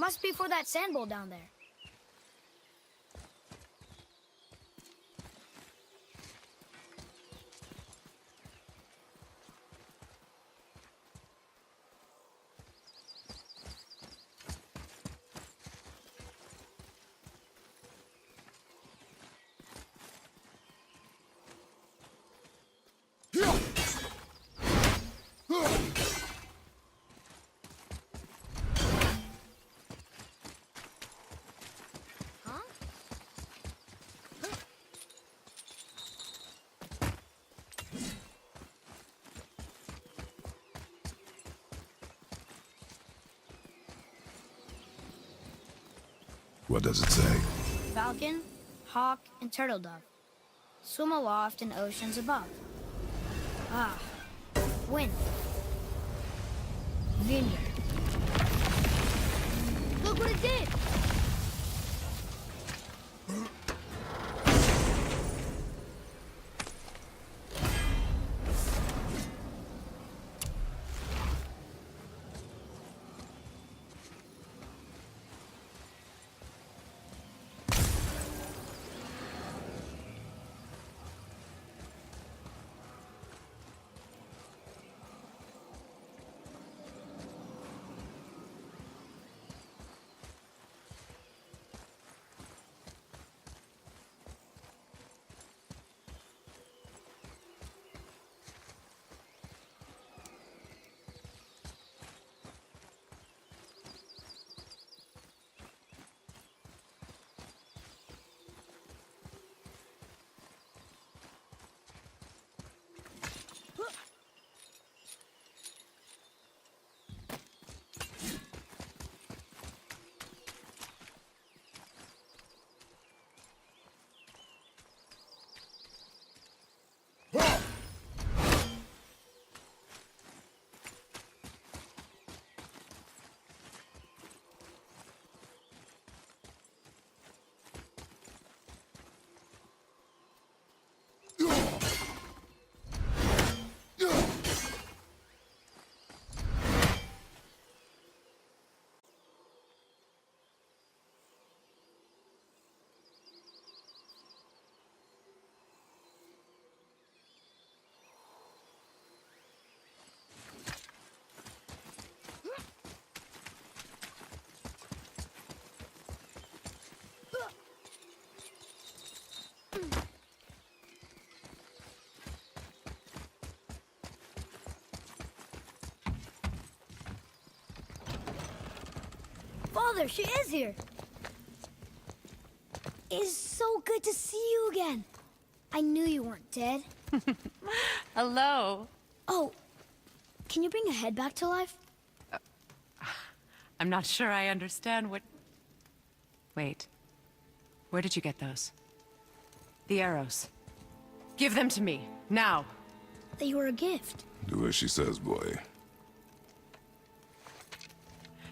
Must be for that sand bowl down there. What does it say? Falcon, hawk, and turtle dove. Swim aloft in oceans above. Ah, wind. Vineyard. Look what it did! Father, she is here. It's so good to see you again. I knew you weren't dead. Hello. Oh, can you bring a head back to life? I'm not sure I understand what... Wait. Where did you get those? The arrows. Give them to me, now. They were a gift. Do as she says, boy.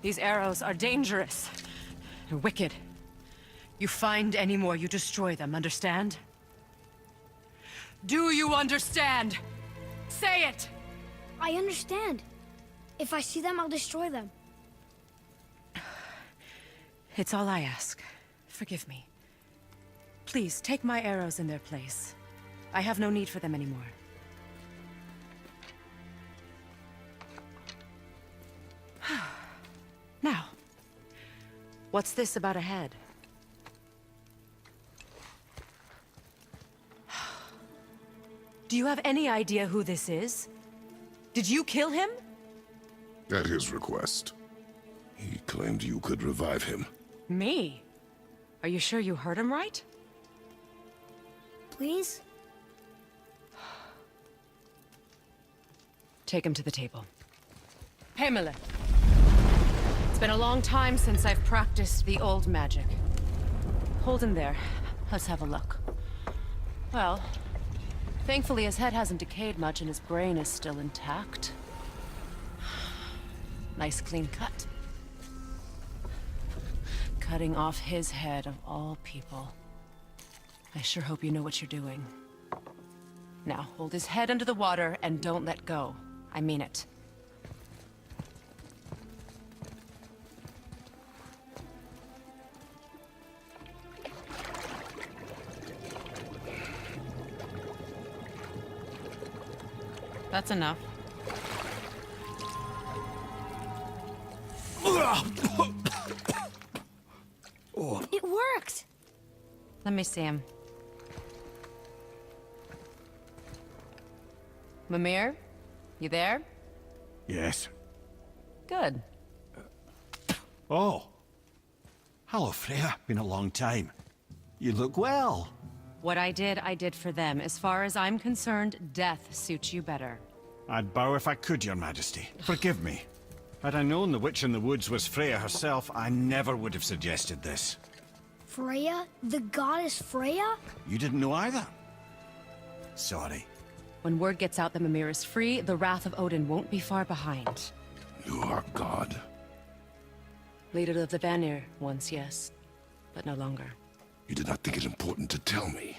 These arrows are dangerous. They're wicked. You find any more, you destroy them, understand? Do you understand? Say it! I understand. If I see them, I'll destroy them. It's all I ask. Forgive me. Please, take my arrows in their place. I have no need for them anymore. Now, what's this about a head? Do you have any idea who this is? Did you kill him? At his request. He claimed you could revive him. Me? Are you sure you heard him right? Please? Take him to the table. Pamela. It's been a long time since I've practiced the old magic. Hold him there. Let's have a look. Well, thankfully his head hasn't decayed much and his brain is still intact. Nice clean cut. Cutting off his head of all people. I sure hope you know what you're doing. Now, hold his head under the water and don't let go. I mean it. That's enough. It worked! Let me see him. Mimir? You there? Yes. Good. Oh. Hello, Freya. Been a long time. You look well. What I did for them. As far as I'm concerned, death suits you better. I'd bow if I could, Your Majesty. Forgive me. Had I known the witch in the woods was Freya herself, I never would have suggested this. Freya? The goddess Freya? You didn't know either? Sorry. When word gets out that Mimir is free, the wrath of Odin won't be far behind. You are God. Leader of the Vanir, once yes, but no longer. You did not think it important to tell me.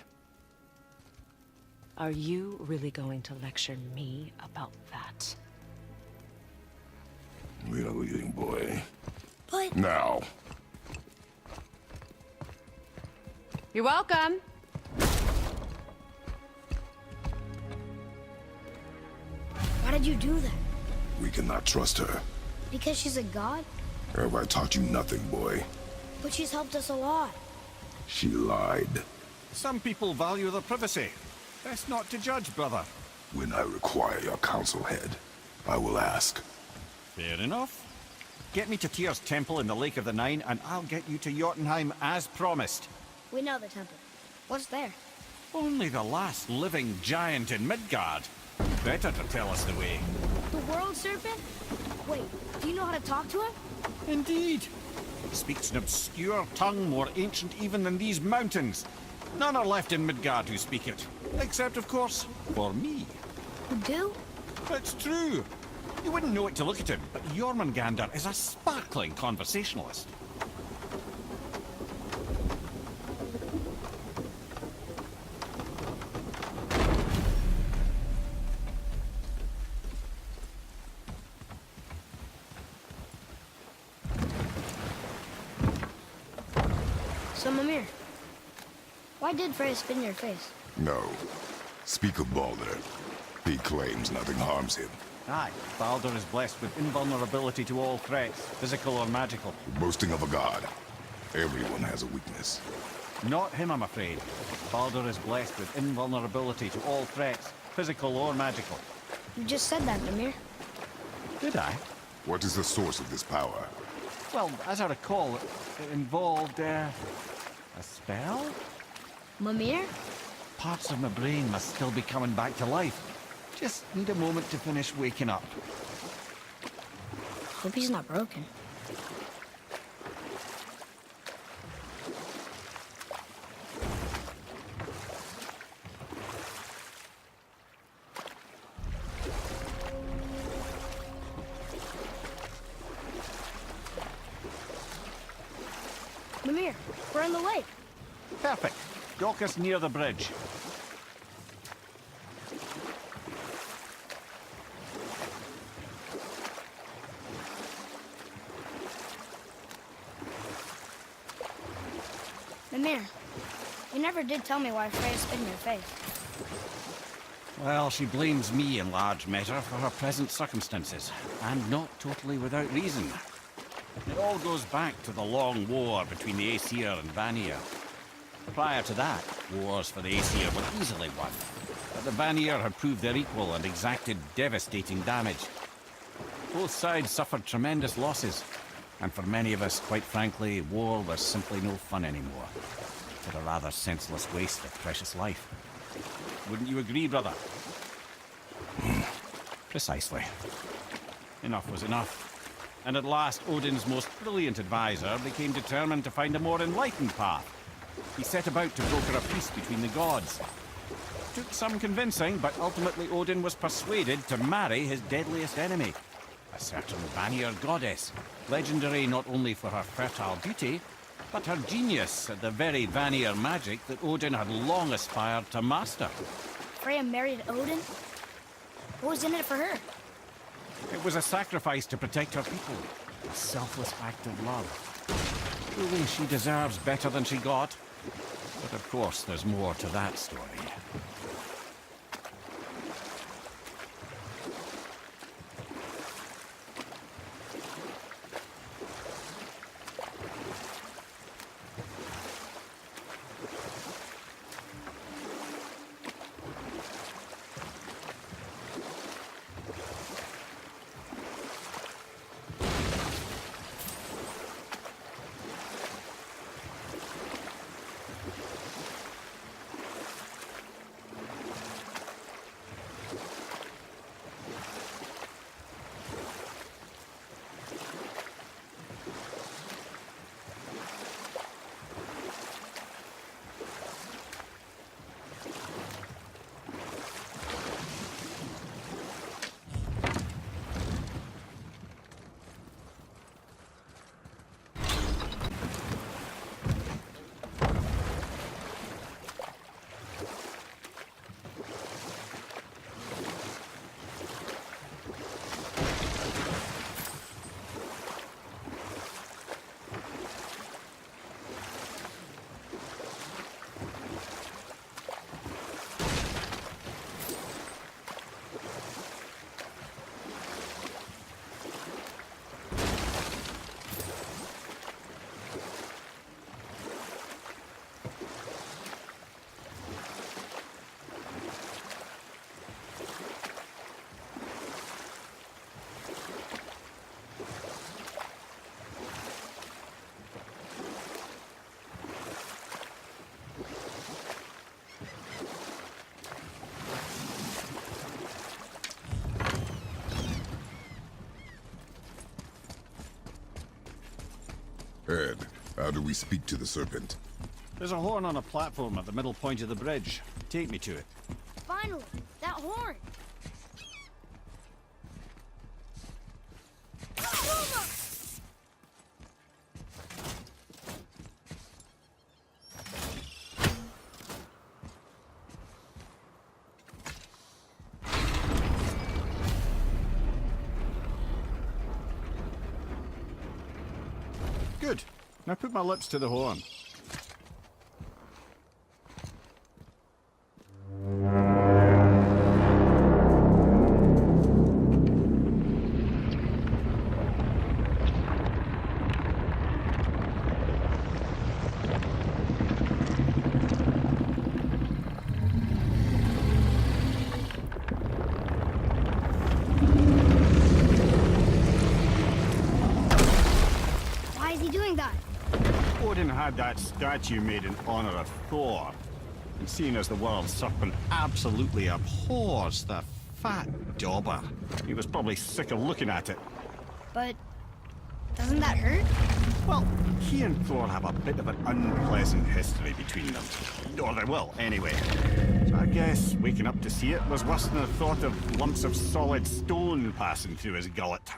Are you really going to lecture me about that? We are leaving, boy. But... Now. You're welcome. Why did you do that? We cannot trust her. Because she's a god? Have I taught you nothing, boy? But she's helped us a lot. She lied. Some people value their privacy. Best not to judge, brother. When I require your council head, I will ask. Fair enough. Get me to Tyr's temple in the Lake of the Nine, and I'll get you to Jotunheim as promised. We know the temple. What's there? Only the last living giant in Midgard. Better to tell us the way. The World Serpent? Wait, do you know how to talk to him? Indeed. He speaks an obscure tongue more ancient even than these mountains. None are left in Midgard who speak it. Except, of course, for me. You do? It's true. You wouldn't know it to look at him, but Jormungandr is a sparkling conversationalist. So, Mimir, why did Freya spit in your face? No. Speak of Baldur. He claims nothing harms him. Aye, Baldur is blessed with invulnerability to all threats, physical or magical. Boasting of a god. Everyone has a weakness. Not him, I'm afraid. Baldur is blessed with invulnerability to all threats, physical or magical. You just said that, Mimir. Did I? What is the source of this power? Well, as I recall, it involved, a spell? Mimir? Parts of my brain must still be coming back to life. Just need a moment to finish waking up. Hope he's not broken. Mimir, we're in the lake. Perfect. Dock us near the bridge. Mimir, you never did tell me why Freya spit in your face. Well, she blames me in large measure for her present circumstances, and not totally without reason. It all goes back to the long war between the Aesir and Vanir. Prior to that, wars for the Aesir were easily won, but the Vanir had proved their equal and exacted devastating damage. Both sides suffered tremendous losses, and for many of us, quite frankly, war was simply no fun anymore. But a rather senseless waste of precious life. Wouldn't you agree, brother? Precisely. Enough was enough. And at last, Odin's most brilliant advisor became determined to find a more enlightened path. He set about to broker a peace between the gods. Took some convincing, but ultimately Odin was persuaded to marry his deadliest enemy, a certain Vanir goddess, legendary not only for her fertile beauty, but her genius at the very Vanir magic that Odin had long aspired to master. Freya married Odin? What was in it for her? It was a sacrifice to protect her people, a selfless act of love. Truly, she deserves better than she got. But of course, there's more to that story. Ed, how do we speak to the serpent? There's a horn on a platform at the middle point of the bridge. Take me to it. Finally, that horn! Good. Now put my lips to the horn. Why is he doing that? Odin had that statue made in honor of Thor. And seeing as the world serpent absolutely abhors the fat dauber, he was probably sick of looking at it. But doesn't that hurt? Well, he and Thor have a bit of an unpleasant history between them. Or they will, anyway. So I guess waking up to see it was worse than the thought of lumps of solid stone passing through his gullet.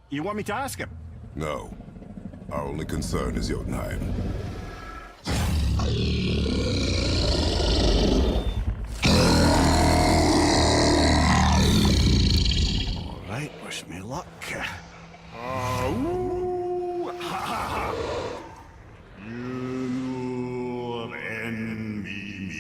You want me to ask him? No. Our only concern is Jotunheim. All right, wish me luck. Ooh, ha, ha, ha. You'll envy me.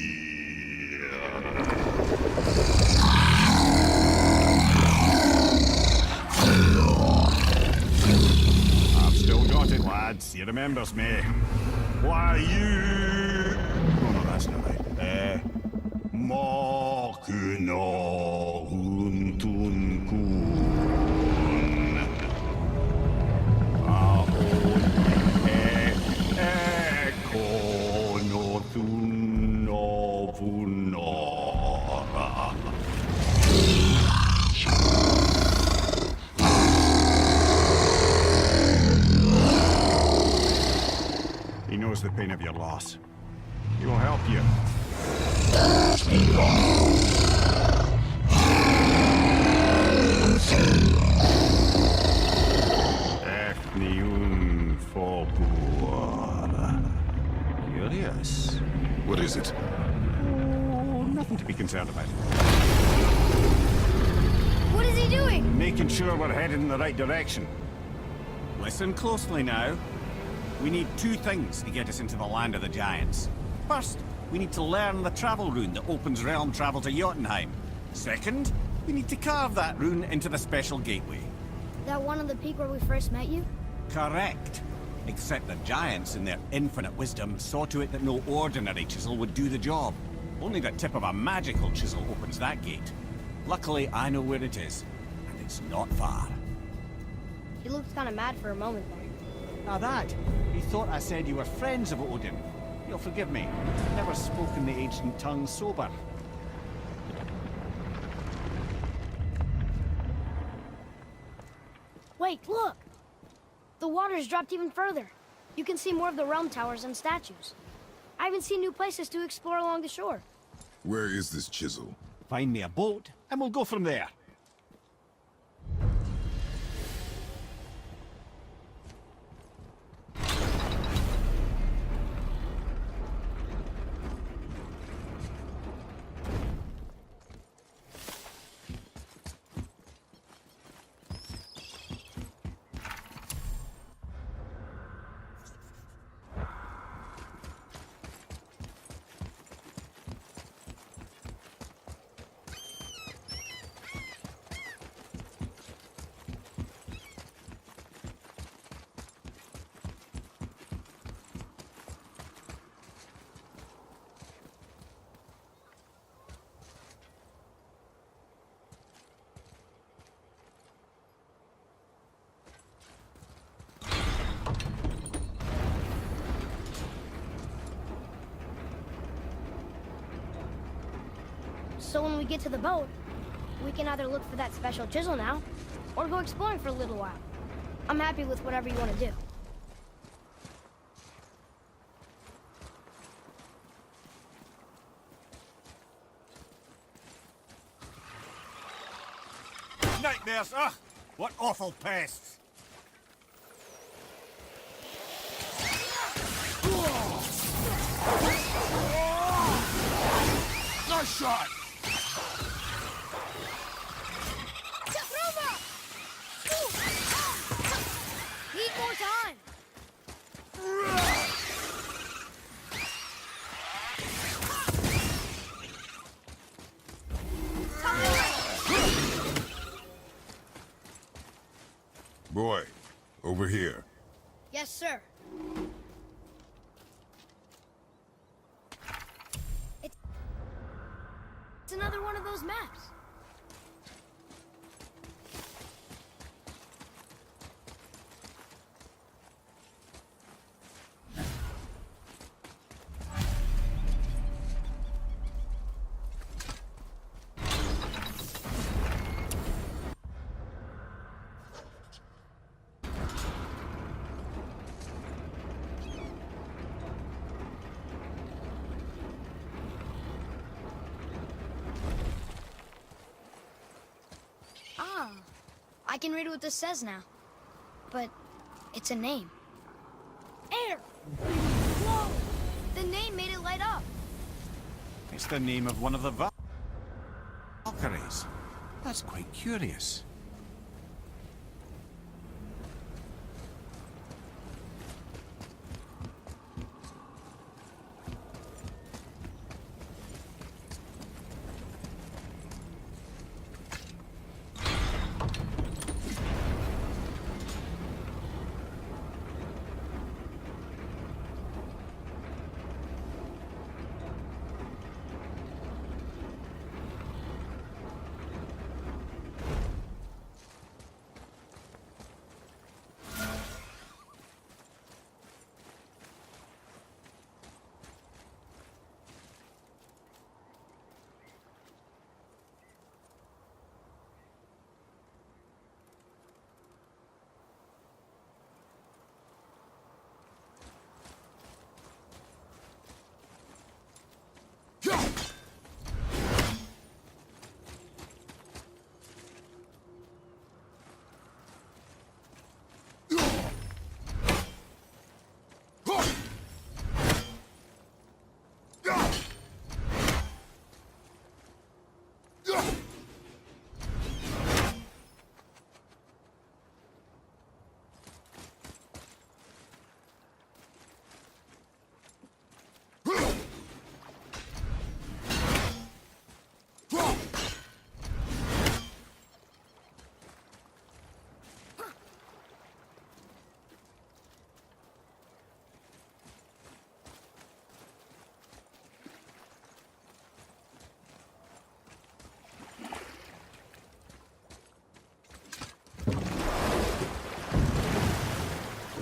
I've still got it, lads. He remembers me. Why, you... Oh, no, that's not right. Mokuno Huntun Kun. Eko no Thuno Vunora. He knows the pain of your loss. He will help you. Efniun Fobuara. Curious. What is it? Oh, nothing to be concerned about. What is he doing? Making sure we're headed in the right direction. Listen closely now. We need two things to get us into the land of the giants. First, we need to learn the travel rune that opens realm travel to Jotunheim. Second, we need to carve that rune into the special gateway. That one on the peak where we first met you? Correct. Except the giants, in their infinite wisdom, saw to it that no ordinary chisel would do the job. Only the tip of a magical chisel opens that gate. Luckily, I know where it is, and it's not far. He looked kind of mad for a moment there. Now that, he thought I said you were friends of Odin. You'll forgive me. Never spoken the ancient tongue sober. Wait, look! The water's dropped even further. You can see more of the realm towers and statues. I even see new places to explore along the shore. Where is this chisel? Find me a boat, and we'll go from there. So when we get to the boat, we can either look for that special chisel now, or go exploring for a little while. I'm happy with whatever you want to do. nightmares, ugh! What awful pests! Nice shot! Need more time! Boy, over here. Yes, sir. It's another one of those maps. I can read what this says now. But it's a name. Air! Whoa! The name made it light up. It's the name of one of the Valkyries. That's quite curious.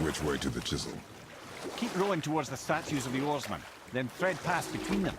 Which way to the chisel? Keep rowing towards the statues of the oarsmen, then thread past between them.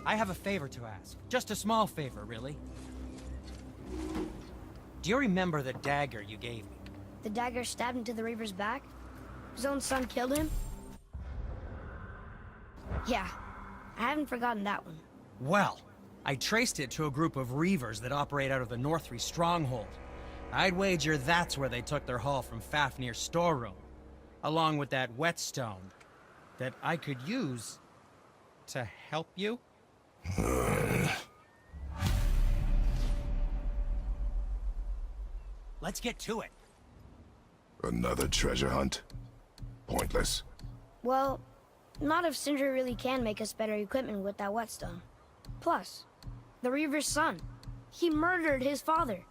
I have a favor to ask. Just a small favor, really. Do you remember the dagger you gave me? The dagger stabbed into the Reaver's back? His own son killed him? Yeah, I haven't forgotten that one. Well, I traced it to a group of Reavers that operate out of the Northree stronghold. I'd wager that's where they took their haul from Fafnir's storeroom, along with that whetstone that I could use to help you. Let's get to it. Another treasure hunt? Pointless. Well, not if Sindri really can make us better equipment with that whetstone. Plus, the Reaver's son. He murdered his father.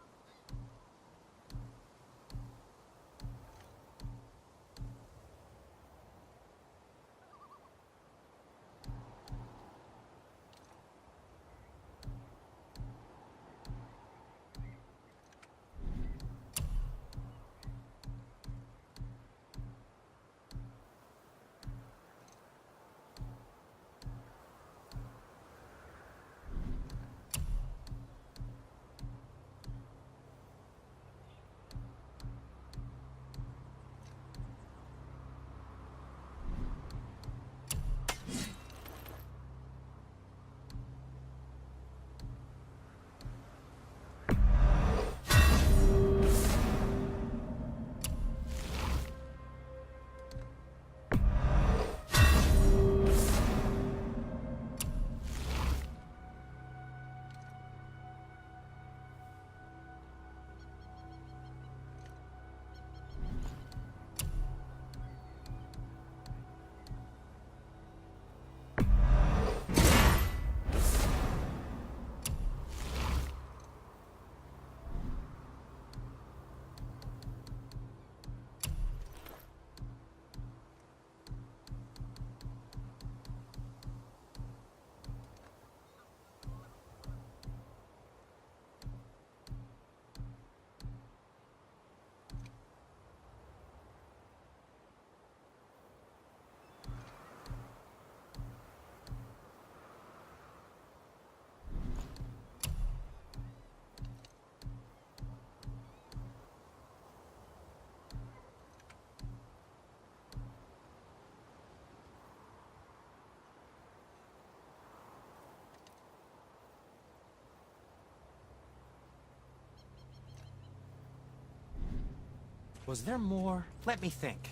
Was there more? Let me think.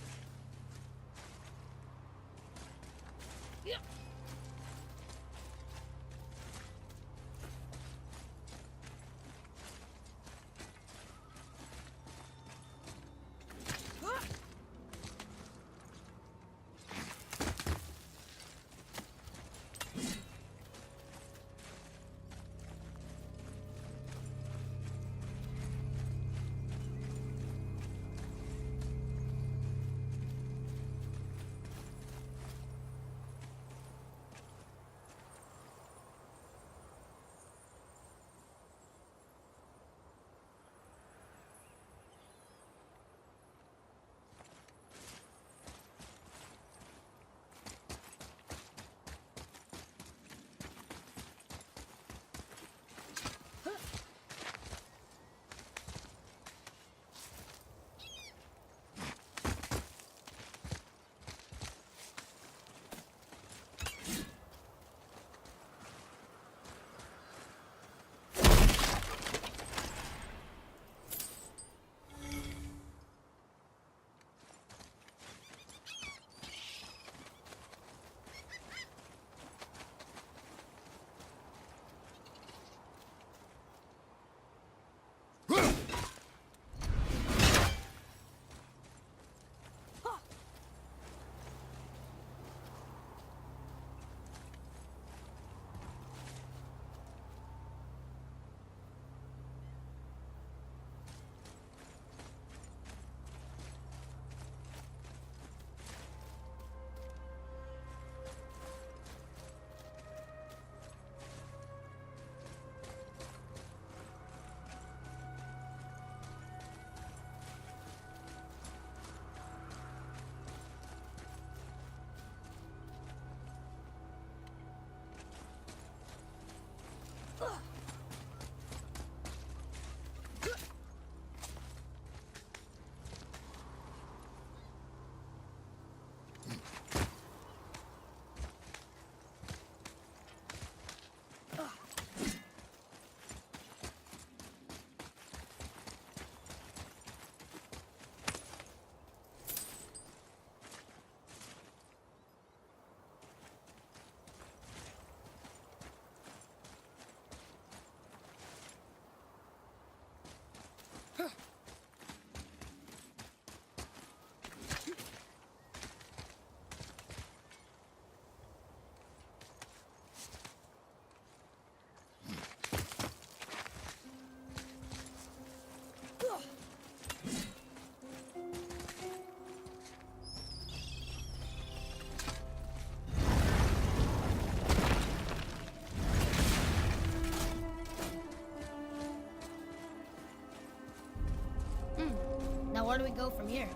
Now where do we go from here?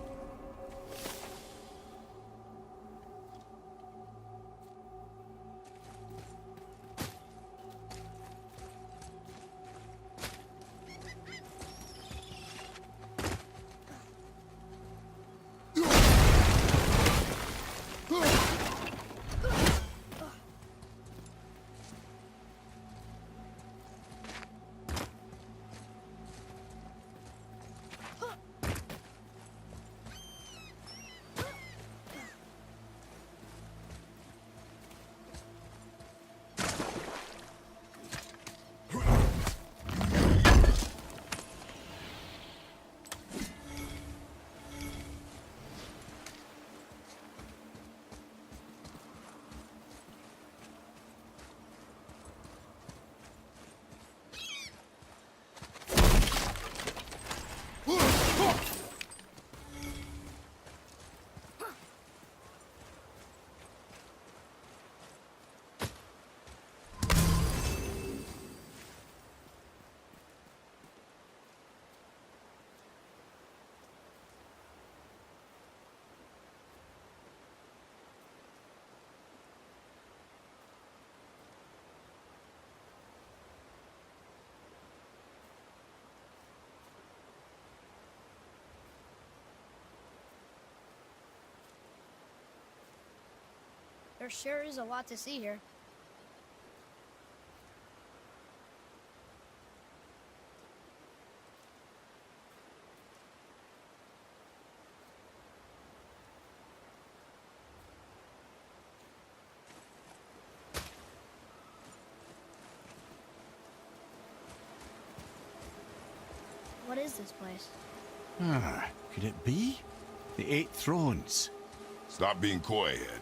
There sure is a lot to see here. What is this place? Ah, could it be? The Eight Thrones. Stop being coy-head.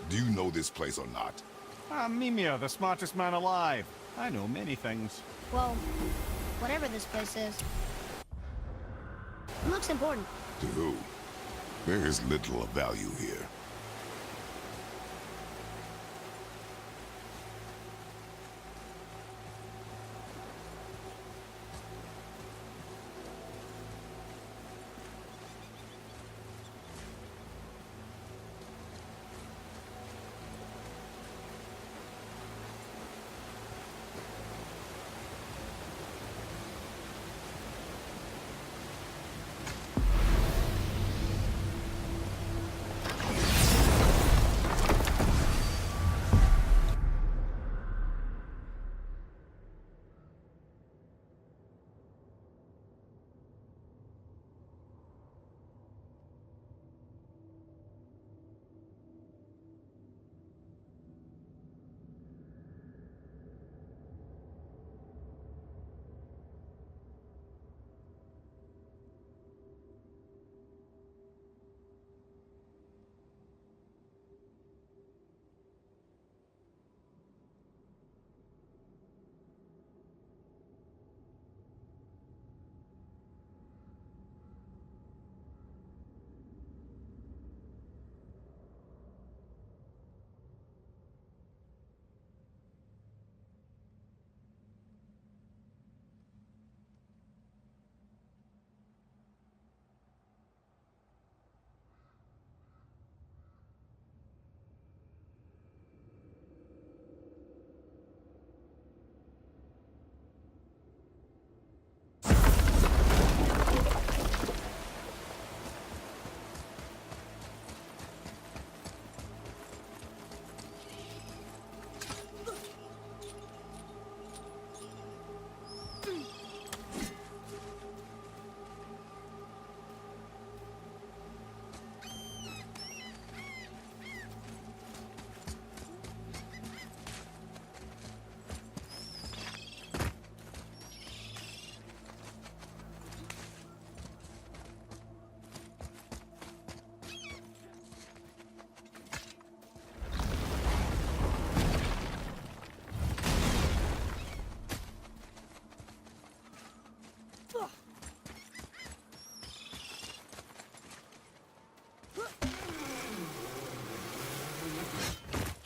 Do you know this place or not? I'm Mimir, the smartest man alive. I know many things. Well, whatever this place is, it looks important. To who? There is little of value here.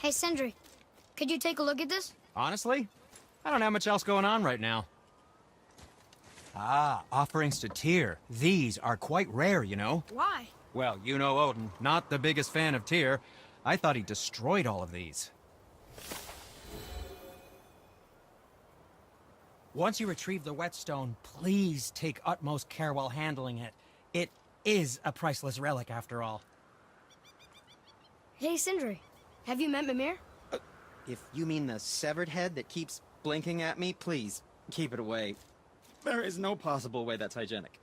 Hey, Sindri, could you take a look at this? Honestly, I don't have much else going on right now. Ah, offerings to Tyr. These are quite rare, you know. Why? Well, you know Odin, not the biggest fan of Tyr. I thought he destroyed all of these. Once you retrieve the whetstone, please take utmost care while handling it. It is a priceless relic, after all. Hey, Sindri. Have you met Mimir? If you mean the severed head that keeps blinking at me, please, keep it away. There is no possible way that's hygienic.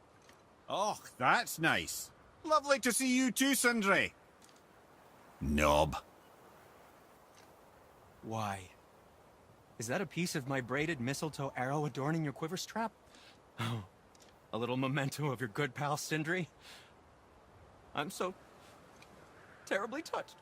Oh, that's nice. Lovely to see you too, Sindri. Knob. Why? Is that a piece of my braided mistletoe arrow adorning your quiver strap? Oh, a little memento of your good pal, Sindri? I'm so terribly touched.